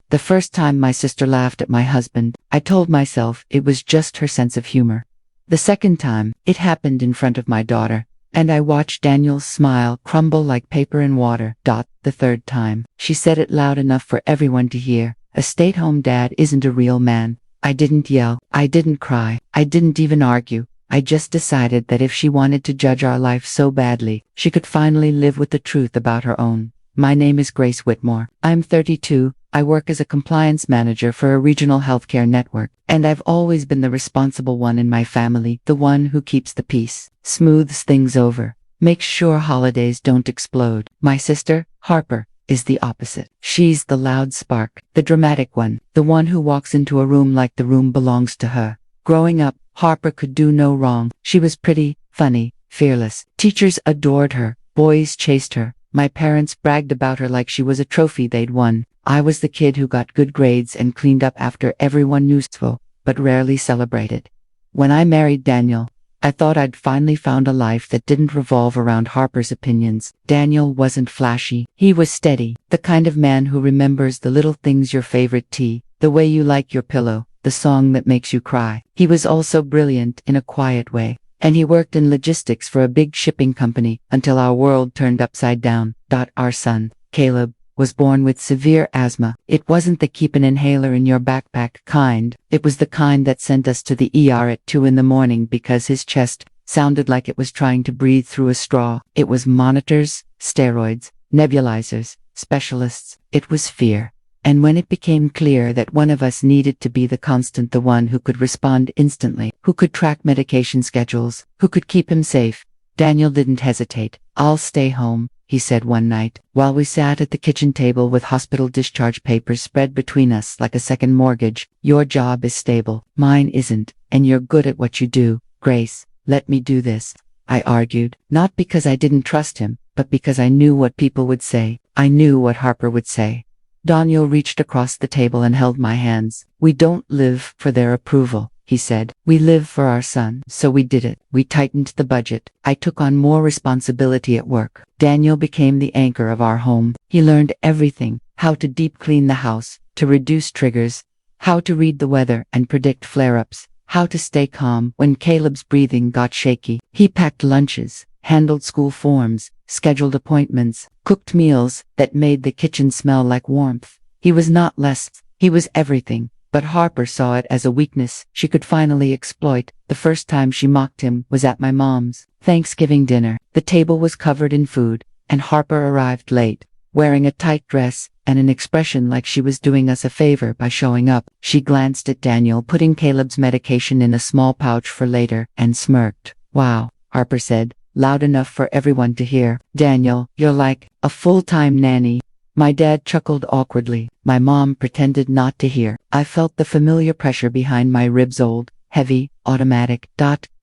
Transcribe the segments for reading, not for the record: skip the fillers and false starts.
The first time my sister laughed at my husband, I told myself it was just her sense of humor. The second time, it happened in front of my daughter, and I watched Daniel's smile crumble like paper in water. The third time, she said it loud enough for everyone to hear, "A stay-at-home dad isn't a real man." I didn't yell, I didn't cry, I didn't even argue. I just decided that if she wanted to judge our life so badly, she could finally live with the truth about her own. My name is Grace Whitmore. I'm 32. I work as a compliance manager for a regional healthcare network, and I've always been the responsible one in my family, the one who keeps the peace, smooths things over, makes sure holidays don't explode. My sister, Harper, is the opposite. She's the loud spark, the dramatic one, the one who walks into a room like the room belongs to her. Growing up, Harper could do no wrong. She was pretty, funny, fearless. Teachers adored her, boys chased her. My parents bragged about her like she was a trophy they'd won. I was the kid who got good grades and cleaned up after everyone useful, but rarely celebrated. When I married Daniel, I thought I'd finally found a life that didn't revolve around Harper's opinions. Daniel wasn't flashy. He was steady, the kind of man who remembers the little things: your favorite tea, the way you like your pillow, the song that makes you cry. He was also brilliant in a quiet way, and he worked in logistics for a big shipping company until our world turned upside down. Our son, Caleb, was born with severe asthma. It wasn't the keep an inhaler in your backpack kind. It was the kind that sent us to the ER at 2 a.m. because his chest sounded like it was trying to breathe through a straw. It was monitors, steroids, nebulizers, specialists. It was fear. And when it became clear that one of us needed to be the constant, the one who could respond instantly, who could track medication schedules, who could keep him safe, Daniel didn't hesitate. "I'll stay home," he said one night, while we sat at the kitchen table with hospital discharge papers spread between us like a second mortgage. "Your job is stable. Mine isn't, and you're good at what you do. Grace, let me do this," I argued, not because I didn't trust him, but because I knew what people would say. I knew what Harper would say. Daniel reached across the table and held my hands. "We don't live for their approval," he said. "We live for our son." So we did it. We tightened the budget. I took on more responsibility at work. Daniel became the anchor of our home. He learned everything: how to deep clean the house, to reduce triggers, how to read the weather and predict flare-ups, how to stay calm when Caleb's breathing got shaky. He packed lunches, handled school forms, scheduled appointments, cooked meals that made the kitchen smell like warmth. He was not less, he was everything. But Harper saw it as a weakness she could finally exploit. The first time she mocked him was at my mom's Thanksgiving dinner. The table was covered in food, and Harper arrived late, wearing a tight dress and an expression like she was doing us a favor by showing up. She glanced at Daniel putting Caleb's medication in a small pouch for later, and smirked. "Wow," Harper said, loud enough for everyone to hear. "Daniel, you're like a full-time nanny." My dad chuckled awkwardly. My mom pretended not to hear. I felt the familiar pressure behind my ribs, old, heavy, automatic.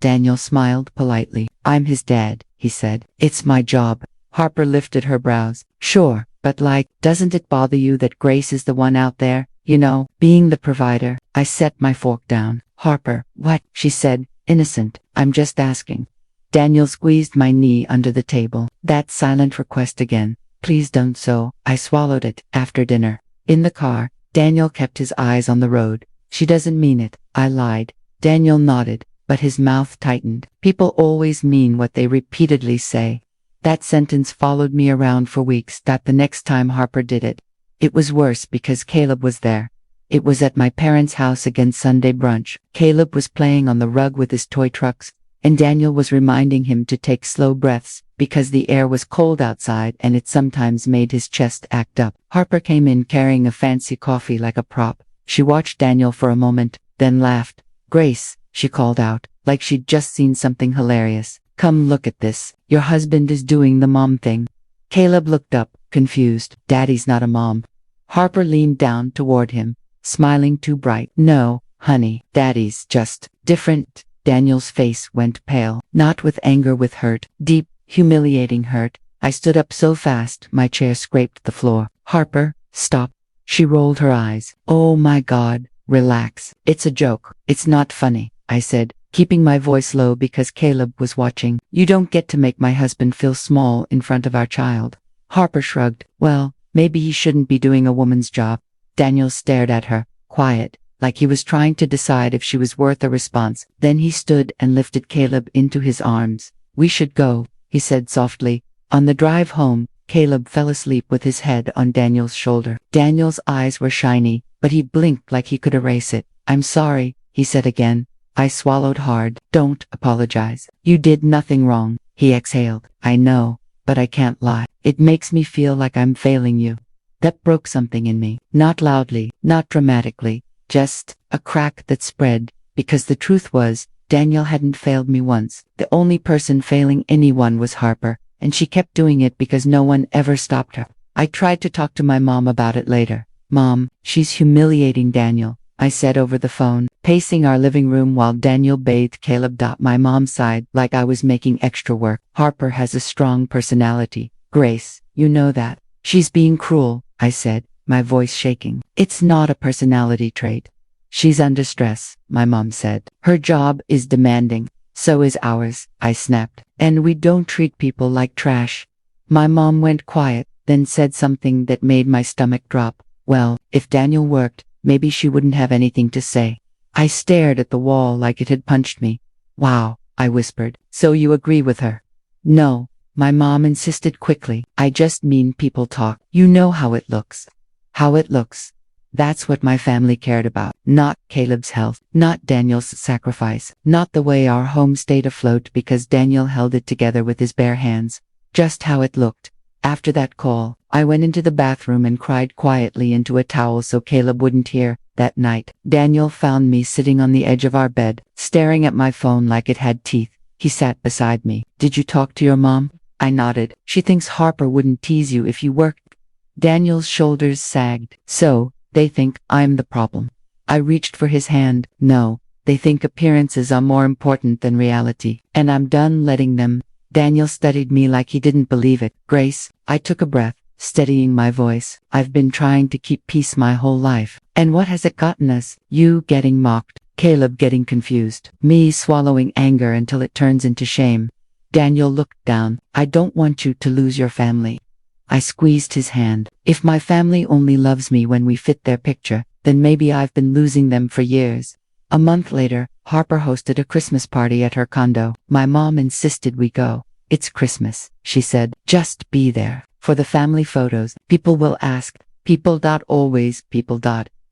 Daniel smiled politely. "I'm his dad," he said. "It's my job." Harper lifted her brows. "Sure, but doesn't it bother you that Grace is the one out there, being the provider?" I set my fork down. "Harper, what?" she said, innocent. "I'm just asking." Daniel squeezed my knee under the table. "That silent request again. Please don't." So I swallowed it. After dinner, in the car, Daniel kept his eyes on the road. "She doesn't mean it," I lied. Daniel nodded, but his mouth tightened. "People always mean what they repeatedly say." That sentence followed me around for weeks. The next time Harper did it, it was worse because Caleb was there. It was at my parents' house again, Sunday brunch. Caleb was playing on the rug with his toy trucks, and Daniel was reminding him to take slow breaths, because the air was cold outside and it sometimes made his chest act up. Harper came in carrying a fancy coffee like a prop. She watched Daniel for a moment, then laughed. "Grace," she called out, like she'd just seen something hilarious. "Come look at this. Your husband is doing the mom thing." Caleb looked up, confused. "Daddy's not a mom." Harper leaned down toward him, smiling too bright. "No, honey, Daddy's just different." Daniel's face went pale, not with anger, with hurt, deep, humiliating hurt. I stood up so fast my chair scraped the floor. "Harper, stop." She rolled her eyes. "Oh my God, relax. It's a joke. It's not funny," I said, keeping my voice low because Caleb was watching. "You don't get to make my husband feel small in front of our child." Harper shrugged. "Well, maybe he shouldn't be doing a woman's job. Daniel stared at her, quiet, like he was trying to decide if she was worth a response. Then he stood and lifted Caleb into his arms. "We should go," he said softly. On the drive home, Caleb fell asleep with his head on Daniel's shoulder. Daniel's eyes were shiny, but he blinked like he could erase it. "I'm sorry," he said again. I swallowed hard. "Don't apologize. You did nothing wrong," he exhaled. "I know, but I can't lie. It makes me feel like I'm failing you." That broke something in me. Not loudly, not dramatically, just a crack that spread, because the truth was, Daniel hadn't failed me once. The only person failing anyone was Harper, and she kept doing it because no one ever stopped her. I tried to talk to my mom about it later. "Mom, she's humiliating Daniel," I said over the phone, pacing our living room while Daniel bathed Caleb. My mom sighed like I was making extra work. "Harper has a strong personality, Grace, you know that." "She's being cruel," I said, my voice shaking. "It's not a personality trait. She's under stress," my mom said. "Her job is demanding. So is ours," I snapped. "And we don't treat people like trash." My mom went quiet, then said something that made my stomach drop. "Well, if Daniel worked, maybe she wouldn't have anything to say." I stared at the wall like it had punched me. "Wow," I whispered. "So you agree with her?" "No," my mom insisted quickly. "I just mean people talk. You know how it looks." "How it looks." That's what my family cared about. Not Caleb's health, not Daniel's sacrifice, not the way our home stayed afloat because Daniel held it together with his bare hands. Just how it looked. After that call, I went into the bathroom and cried quietly into a towel so Caleb wouldn't hear. That night, Daniel found me sitting on the edge of our bed, staring at my phone like it had teeth. He sat beside me. "Did you talk to your mom?" I nodded. "She thinks Harper wouldn't tease you if you worked." Daniel's shoulders sagged. "So, they think I'm the problem." I reached for his hand. "No, they think appearances are more important than reality, and I'm done letting them." Daniel studied me like he didn't believe it. "Grace," I took a breath, steadying my voice. "I've been trying to keep peace my whole life. And what has it gotten us? You getting mocked, Caleb getting confused, me swallowing anger until it turns into shame." Daniel looked down. "I don't want you to lose your family." I squeezed his hand. "If my family only loves me when we fit their picture, then maybe I've been losing them for years." A month later, Harper hosted a Christmas party at her condo. My mom insisted we go. "It's Christmas," she said. "Just be there. For the family photos, people will ask. People. Always people.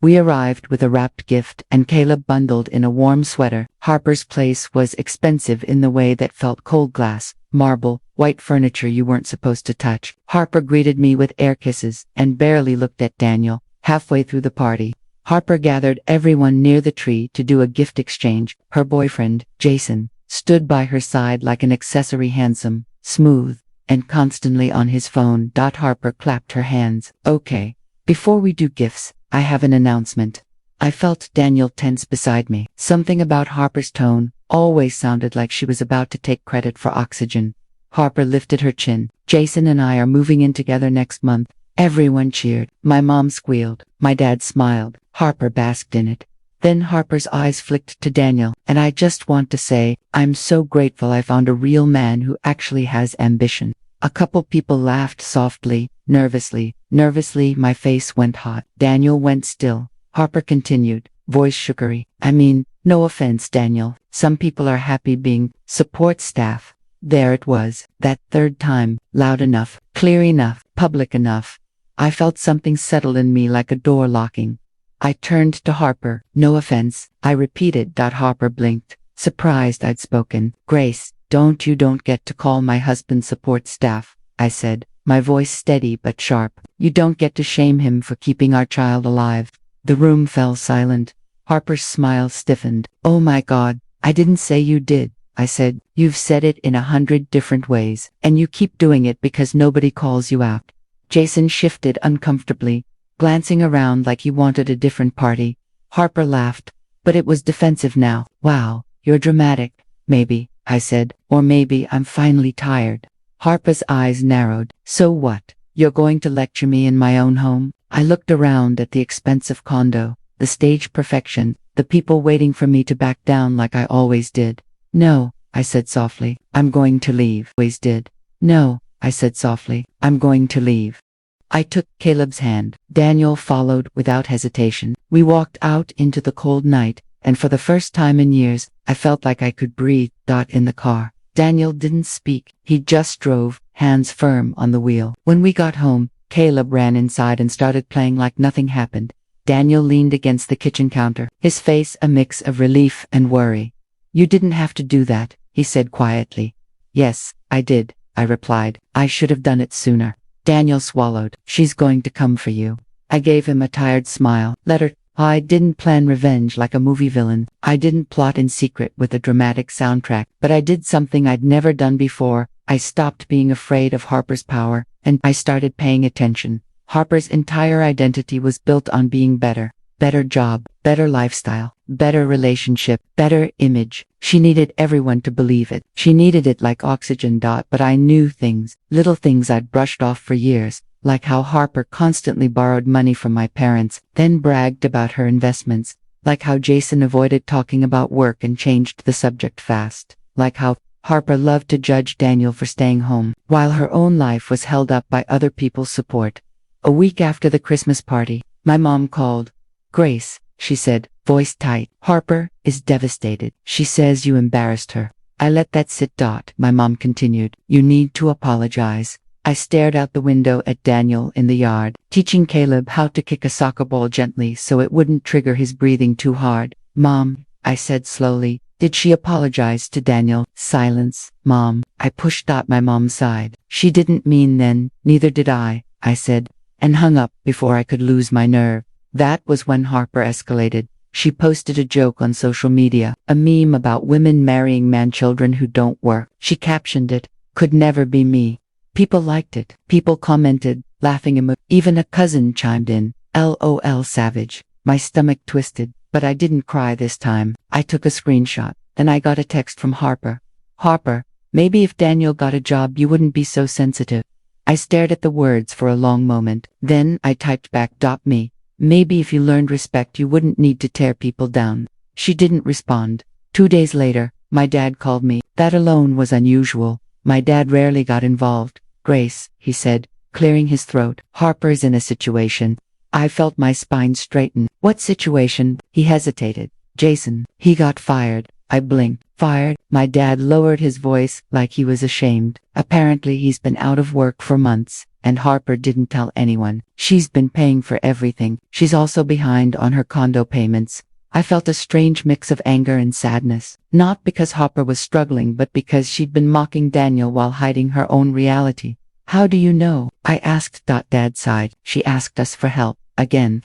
We arrived with a wrapped gift and Caleb bundled in a warm sweater. Harper's place was expensive in the way that felt cold glass, marble, white furniture you weren't supposed to touch. Harper greeted me with air kisses and barely looked at Daniel. Halfway through the party, Harper gathered everyone near the tree to do a gift exchange. Her boyfriend, Jason, stood by her side like an accessory, handsome, smooth, and constantly on his phone. Harper clapped her hands. "Okay. Before we do gifts, I have an announcement." I felt Daniel tense beside me. Something about Harper's tone always sounded like she was about to take credit for oxygen. Harper lifted her chin. "Jason and I are moving in together next month." Everyone cheered. My mom squealed. My dad smiled. Harper basked in it. Then Harper's eyes flicked to Daniel, and I just want to say, I'm so grateful I found a real man who actually has ambition. A couple people laughed softly, nervously. My face went hot. Daniel went still. Harper continued, voice sugary. "I mean, no offense, Daniel. Some people are happy being support staff." There it was, that third time, loud enough, clear enough, public enough. I felt something settle in me like a door locking. I turned to Harper. "No offense," I repeated. Harper blinked, surprised I'd spoken. "Grace, don't get to call my husband support staff," I said, my voice steady but sharp. "You don't get to shame him for keeping our child alive." The room fell silent. Harper's smile stiffened. "Oh my God, I didn't say you did," I said. "You've said it in 100 different ways, and you keep doing it because nobody calls you out." Jason shifted uncomfortably, glancing around like he wanted a different party. Harper laughed, but it was defensive now. "Wow, you're dramatic." "Maybe," I said, "or maybe I'm finally tired." Harper's eyes narrowed. "So what? You're going to lecture me in my own home?" I looked around at the expensive condo, the stage perfection, the people waiting for me to back down like I always did. "No," I said softly, "I'm going to leave." Always did. "No," I said softly, "I'm going to leave." I took Caleb's hand. Daniel followed without hesitation. We walked out into the cold night, and for the first time in years, I felt like I could breathe. In the car, Daniel didn't speak. He just drove, hands firm on the wheel. When we got home, Caleb ran inside and started playing like nothing happened. Daniel leaned against the kitchen counter, his face a mix of relief and worry. "You didn't have to do that," he said quietly. "Yes, I did," I replied. "I should have done it sooner." Daniel swallowed. "She's going to come for you." I gave him a tired smile. "Let her." I didn't plan revenge like a movie villain. I didn't plot in secret with a dramatic soundtrack, but I did something I'd never done before. I stopped being afraid of Harper's power, and I started paying attention. Harper's entire identity was built on being better. Better job, better lifestyle, better relationship, better image. She needed everyone to believe it. She needed it like oxygen. But I knew things, little things I'd brushed off for years, like how Harper constantly borrowed money from my parents, then bragged about her investments, like how Jason avoided talking about work and changed the subject fast, like how Harper loved to judge Daniel for staying home, while her own life was held up by other people's support. A week after the Christmas party, my mom called. "Grace," she said, voice tight, "Harper is devastated. She says you embarrassed her." I let that sit. My mom continued, "You need to apologize." I stared out the window at Daniel in the yard, teaching Caleb how to kick a soccer ball gently so it wouldn't trigger his breathing too hard. "Mom," I said slowly, "did she apologize to Daniel?" Silence. "Mom." I pushed my mom sighed. "She didn't mean then, neither did I said, and hung up before I could lose my nerve. That was when Harper escalated. She posted a joke on social media, a meme about women marrying man-children who don't work. She captioned it, "Could never be me." People liked it. People commented, laughing even a cousin chimed in, "LOL savage." My stomach twisted, but I didn't cry this time. I took a screenshot. Then I got a text from Harper. "Harper, maybe if Daniel got a job you wouldn't be so sensitive." I stared at the words for a long moment. Then I typed back, "Me. Maybe if you learned respect you wouldn't need to tear people down." She didn't respond. 2 days later, my dad called me. That alone was unusual. My dad rarely got involved. "Grace," he said, clearing his throat, "Harper's in a situation." I felt my spine straighten. "What situation?" He hesitated. "Jason. He got fired." I blinked. "Fired?" My dad lowered his voice like he was ashamed. "Apparently he's been out of work for months, and Harper didn't tell anyone. She's been paying for everything. She's also behind on her condo payments." I felt a strange mix of anger and sadness, not because Harper was struggling but because she'd been mocking Daniel while hiding her own reality. "How do you know?" I asked. Dad sighed. "She asked us for help. Again.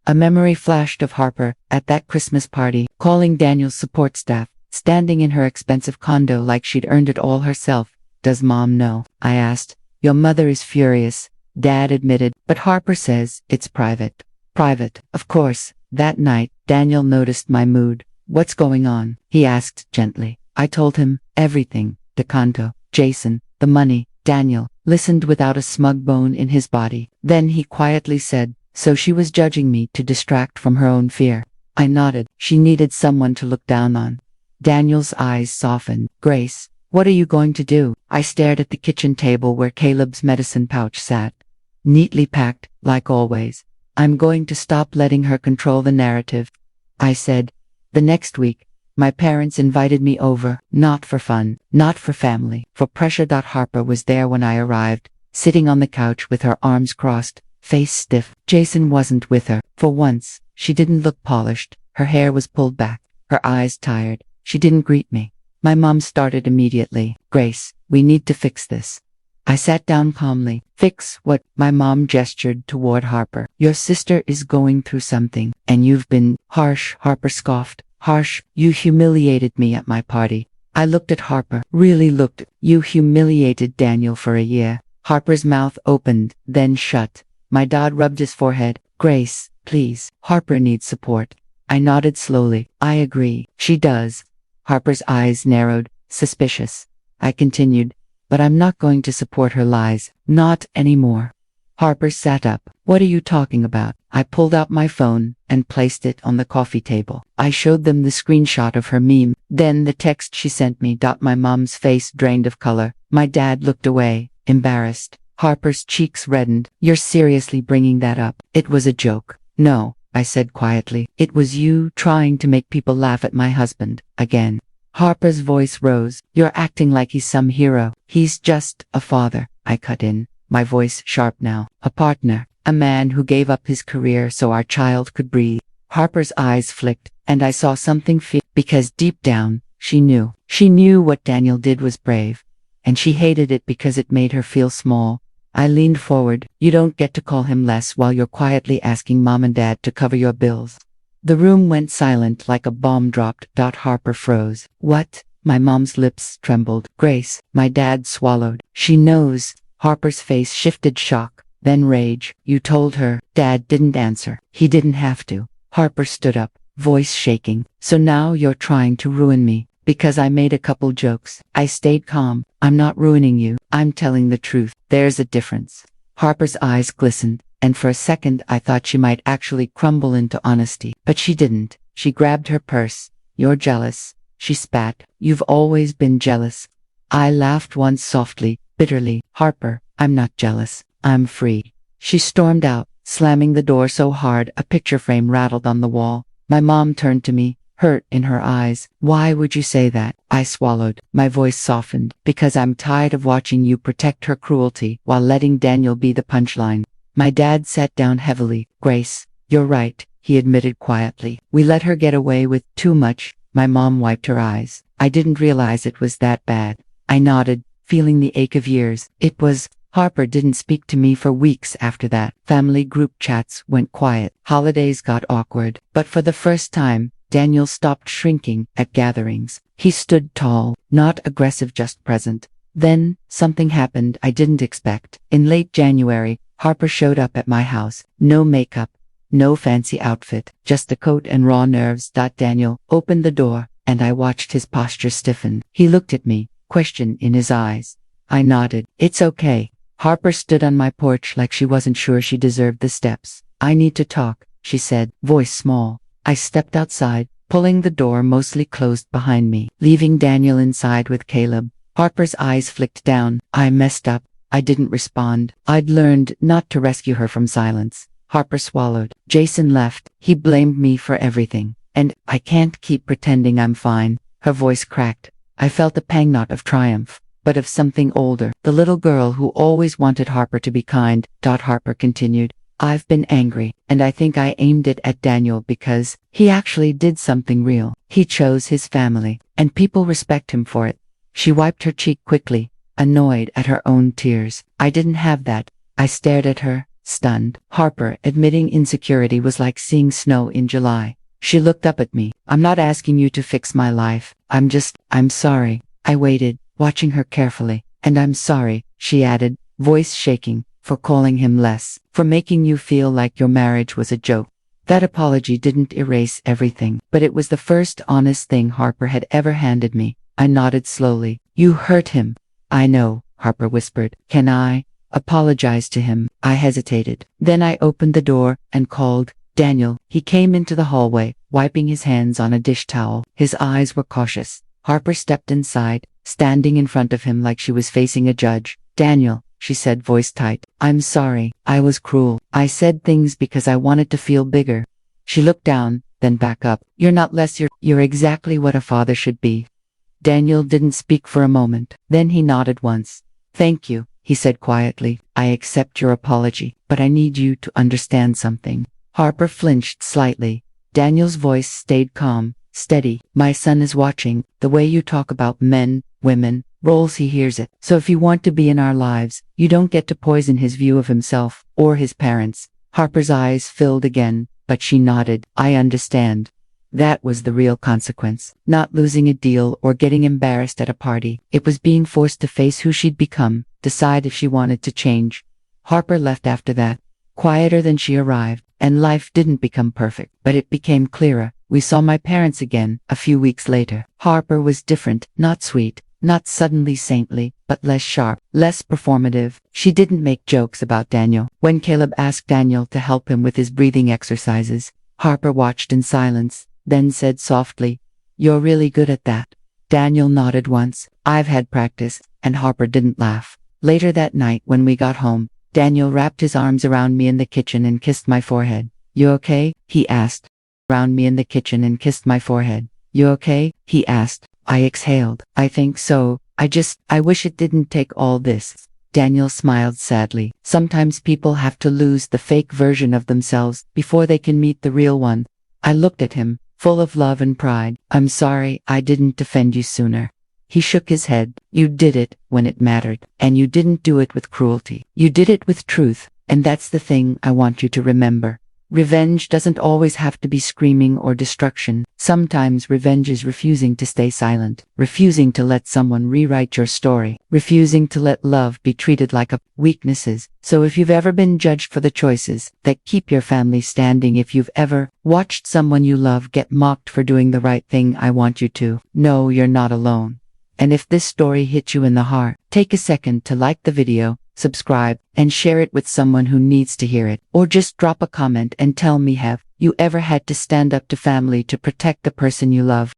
A memory flashed of Harper, at that Christmas party, calling Daniel's support staff, standing in her expensive condo like she'd earned it all herself. "Does Mom know?" I asked. "Your mother is furious," Dad admitted, "but Harper says it's private." Private, of course. That night, Daniel noticed my mood. "What's going on?" he asked gently. I told him everything, the condo, Jason, the money. Daniel listened without a smug bone in his body. Then he quietly said, "So she was judging me to distract from her own fear." I nodded. She needed someone to look down on. Daniel's eyes softened. "Grace, what are you going to do?" I stared at the kitchen table where Caleb's medicine pouch sat, neatly packed, like always. "I'm going to stop letting her control the narrative," I said. The next week, my parents invited me over, not for fun, not for family, for pressure. Harper was there when I arrived, sitting on the couch with her arms crossed, face stiff. Jason wasn't with her. For once, she didn't look polished. Her hair was pulled back, her eyes tired. She didn't greet me. My mom started immediately. "Grace, we need to fix this." I sat down calmly. "Fix what?" My mom gestured toward Harper. "Your sister is going through something, and you've been harsh." Harper scoffed. "Harsh? You humiliated me at my party." I looked at Harper, really looked. "You humiliated Daniel for a year." Harper's mouth opened, then shut. My dad rubbed his forehead. "Grace, please. Harper needs support." I nodded slowly. "I agree. She does." Harper's eyes narrowed, suspicious. I continued, "But I'm not going to support her lies. Not anymore." Harper sat up. "What are you talking about?" I pulled out my phone and placed it on the coffee table. I showed them the screenshot of her meme, then the text she sent me. My mom's face drained of color. My dad looked away, embarrassed. Harper's cheeks reddened. You're seriously bringing that up? It was a joke. No, I said quietly. It was you trying to make people laugh at my husband, again. Harper's voice rose. You're acting like he's some hero. He's just a father, I cut in, my voice sharp now. A partner, a man who gave up his career so our child could breathe. Harper's eyes flicked, and I saw something because deep down, she knew. She knew what Daniel did was brave, and she hated it because it made her feel small. I leaned forward. You don't get to call him less while you're quietly asking mom and dad to cover your bills. The room went silent like a bomb dropped. Harper froze. What? My mom's lips trembled. Grace, my dad swallowed. She knows. Harper's face shifted shock, then rage. You told her. Dad didn't answer. He didn't have to. Harper stood up, voice shaking. So now you're trying to ruin me, because I made a couple jokes. I stayed calm. I'm not ruining you. I'm telling the truth. There's a difference. Harper's eyes glistened, and for a second I thought she might actually crumble into honesty. But she didn't. She grabbed her purse. You're jealous. She spat. You've always been jealous. I laughed once softly, bitterly. Harper, I'm not jealous. I'm free. She stormed out, slamming the door so hard a picture frame rattled on the wall. My mom turned to me, hurt in her eyes. Why would you say that? I swallowed. My voice softened. Because I'm tired of watching you protect her cruelty while letting Daniel be the punchline. My dad sat down heavily. Grace, you're right, he admitted quietly. We let her get away with too much. My mom wiped her eyes. I didn't realize it was that bad. I nodded, feeling the ache of years. It was. Harper didn't speak to me for weeks after that. Family group chats went quiet. Holidays got awkward. But for the first time, Daniel stopped shrinking at gatherings. He stood tall, not aggressive, just present. Then, something happened I didn't expect. In late January, Harper showed up at my house. No makeup, no fancy outfit, just a coat and raw nerves. Daniel opened the door, and I watched his posture stiffen. He looked at me, question in his eyes. I nodded. It's okay. Harper stood on my porch like she wasn't sure she deserved the steps. I need to talk, she said, voice small. I stepped outside, pulling the door mostly closed behind me, leaving Daniel inside with Caleb. Harper's eyes flicked down. I messed up. I didn't respond. I'd learned not to rescue her from silence. Harper swallowed. Jason left. He blamed me for everything. And I can't keep pretending I'm fine. Her voice cracked. I felt a pang, not of triumph, but of something older. The little girl who always wanted Harper to be kind. Harper continued. I've been angry, and I think I aimed it at Daniel because he actually did something real. He chose his family, and people respect him for it. She wiped her cheek quickly, annoyed at her own tears. I didn't have that. I stared at her, stunned. Harper admitting insecurity was like seeing snow in July. She looked up at me. I'm not asking you to fix my life. I'm sorry. I waited, watching her carefully. And I'm sorry, she added, voice shaking, for calling him less, for making you feel like your marriage was a joke. That apology didn't erase everything, but it was the first honest thing Harper had ever handed me. I nodded slowly. You hurt him. I know, Harper whispered. Can I apologize to him? I hesitated. Then I opened the door and called Daniel. He came into the hallway, wiping his hands on a dish towel. His eyes were cautious. Harper stepped inside, standing in front of him like she was facing a judge. Daniel, she said, voice tight. I'm sorry. I was cruel. I said things because I wanted to feel bigger. She looked down, then back up. You're not less. You're exactly what a father should be. Daniel didn't speak for a moment. Then he nodded once. Thank you, he said quietly. I accept your apology, but I need you to understand something. Harper flinched slightly. Daniel's voice stayed calm, steady. My son is watching. The way you talk about men, women, roles, he hears it. So if you want to be in our lives, you don't get to poison his view of himself or his parents. Harper's eyes filled again, but she nodded. I understand. That was the real consequence. Not losing a deal or getting embarrassed at a party. It was being forced to face who she'd become, decide if she wanted to change. Harper left after that, quieter than she arrived, and life didn't become perfect, but it became clearer. We saw my parents again, a few weeks later. Harper was different, not sweet, not suddenly saintly, but less sharp, less performative. She didn't make jokes about Daniel. When Caleb asked Daniel to help him with his breathing exercises, Harper watched in silence, then said softly, You're really good at that. Daniel nodded once. I've had practice, and Harper didn't laugh. Later that night when we got home, Daniel wrapped his arms around me in the kitchen and kissed my forehead. "You okay?" he asked. Around me in the kitchen and kissed my forehead. "You okay?" he asked. I exhaled. "I think so. I wish it didn't take all this." Daniel smiled sadly. "Sometimes people have to lose the fake version of themselves before they can meet the real one." I looked at him, full of love and pride. "I'm sorry I didn't defend you sooner." He shook his head. "You did it when it mattered, and you didn't do it with cruelty. You did it with truth, and that's the thing I want you to remember. Revenge doesn't always have to be screaming or destruction. Sometimes revenge is refusing to stay silent, refusing to let someone rewrite your story, refusing to let love be treated like a weaknesses. So if you've ever been judged for the choices that keep your family standing, if you've ever watched someone you love get mocked for doing the right thing, I want you to know you're not alone. And if this story hit you in the heart, take a second to like the video, subscribe, and share it with someone who needs to hear it. Or just drop a comment and tell me, have you ever had to stand up to family to protect the person you love?